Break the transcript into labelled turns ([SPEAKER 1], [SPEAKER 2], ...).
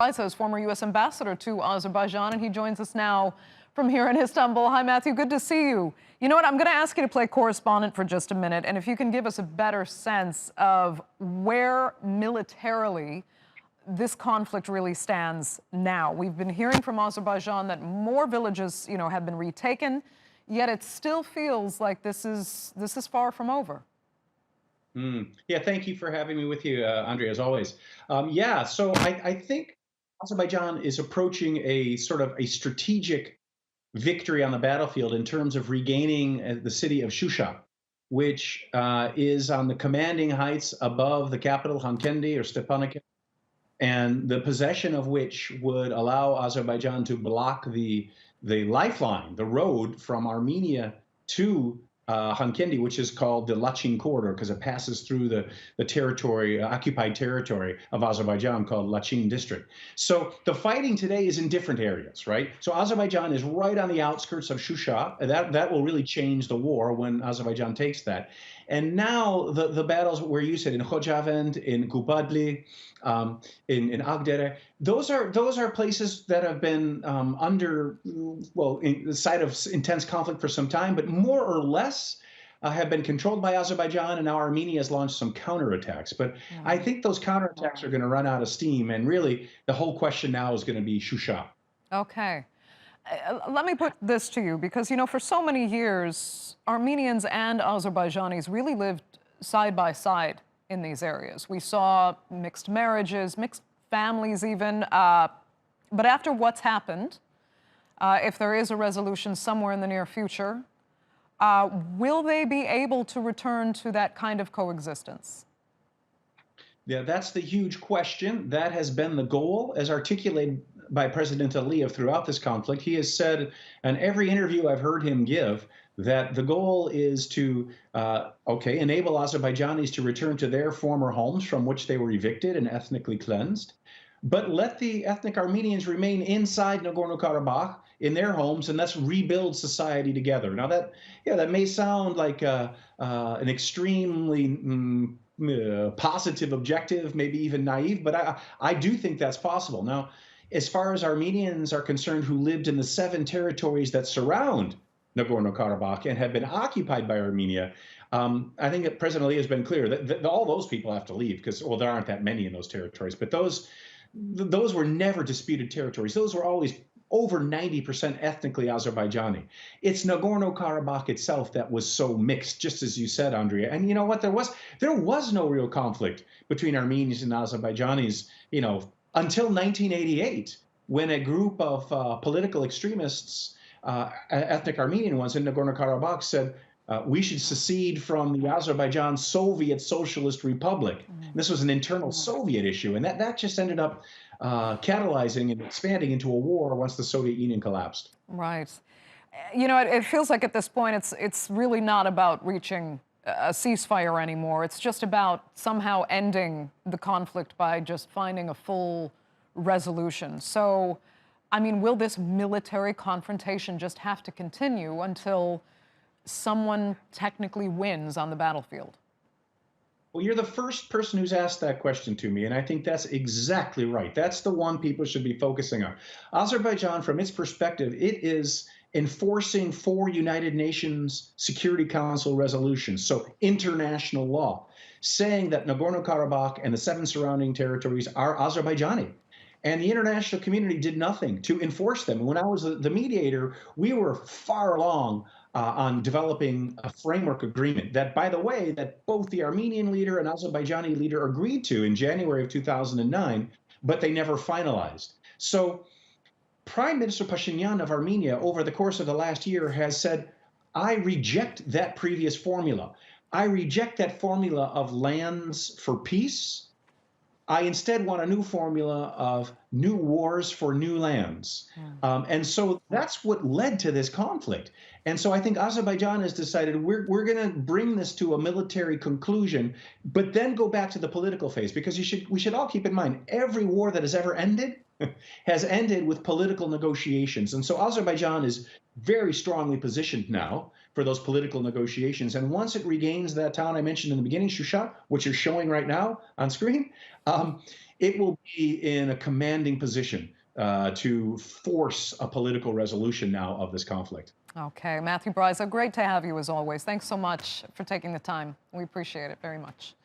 [SPEAKER 1] Bryza is former U.S. ambassador to Azerbaijan, and he joins us now from here in Istanbul. Hi, Matthew. Good to see you. You know what? I'm going to ask you to play correspondent for just a minute, and if you can give us a better sense of where militarily this conflict really stands now. We've been hearing from Azerbaijan that more villages, have been retaken, yet it still feels like this is far from over.
[SPEAKER 2] Yeah, thank you for having me with you, Andre, as always. So I think Azerbaijan is approaching a sort of a strategic victory on the battlefield in terms of regaining the city of Shusha, which is on the commanding heights above the capital, Hankendi or Stepanakert, and the possession of which would allow Azerbaijan to block the lifeline, the road from Armenia to Hankendi, which is called the Lachin corridor because it passes through the territory, occupied territory of Azerbaijan called Lachin district. So the fighting today is in different areas, right? So Azerbaijan is right on the outskirts of Shusha. That will really change the war when Azerbaijan takes that. And now the battles where you said in Khojavend, in Gubadli, in Agdere, those are places that have been under in the site of intense conflict for some time, but more or less have been controlled by Azerbaijan, and now Armenia has launched some counterattacks. But I think those counterattacks are going to run out of steam, and really the whole question now is going to be Shusha.
[SPEAKER 1] Okay. Let me put this to you, because, for so many years, Armenians and Azerbaijanis really lived side by side in these areas. We saw mixed marriages, mixed families even. But after what's happened, if there is a resolution somewhere in the near future, will they be able to return to that kind of coexistence?
[SPEAKER 2] Yeah, that's the huge question. That has been the goal, as articulated by President Aliyev throughout this conflict. He has said in every interview I've heard him give that the goal is to, enable Azerbaijanis to return to their former homes from which they were evicted and ethnically cleansed, but let the ethnic Armenians remain inside Nagorno-Karabakh in their homes, and let's rebuild society together. Now that may sound like an extremely positive objective, maybe even naive, but I do think that's possible. Now, as far as Armenians are concerned who lived in the 7 territories that surround Nagorno-Karabakh and have been occupied by Armenia, I think that President Ali has been clear that all those people have to leave because, there aren't that many in those territories, but those were never disputed territories. Those were always over 90% ethnically Azerbaijani. It's Nagorno-Karabakh itself that was so mixed, just as you said, Andrea. And you know what? There was no real conflict between Armenians and Azerbaijanis, until 1988, when a group of political extremists, ethnic Armenian ones in Nagorno-Karabakh, said we should secede from the Azerbaijan Soviet Socialist Republic. This was an internal Soviet issue, and that just ended up catalyzing and expanding into a war once the Soviet Union collapsed.
[SPEAKER 1] Right. It feels like at this point it's really not about reaching a ceasefire anymore. It's just about somehow ending the conflict by just finding a full resolution. So, will this military confrontation just have to continue until someone technically wins on the battlefield?
[SPEAKER 2] Well, you're the first person who's asked that question to me, and I think that's exactly right. That's the one people should be focusing on. Azerbaijan, from its perspective, it is enforcing 4 United Nations Security Council resolutions, so international law, saying that Nagorno-Karabakh and the 7 surrounding territories are Azerbaijani. And the international community did nothing to enforce them. When I was the mediator, we were far along on developing a framework agreement that, by the way, that both the Armenian leader and Azerbaijani leader agreed to in January of 2009, but they never finalized. So Prime Minister Pashinyan of Armenia, over the course of the last year, has said, I reject that previous formula. I reject that formula of lands for peace. I instead want a new formula of new wars for new lands. And so that's what led to this conflict. And so I think Azerbaijan has decided we're going to bring this to a military conclusion, but then go back to the political phase, because we should all keep in mind every war that has ever ended has ended with political negotiations. And so Azerbaijan is very strongly positioned now for those political negotiations. And once it regains that town I mentioned in the beginning, Shusha, which you're showing right now on screen, it will be in a commanding position to force a political resolution now of this conflict.
[SPEAKER 1] Okay, Matthew Bryza, great to have you as always. Thanks so much for taking the time. We appreciate it very much.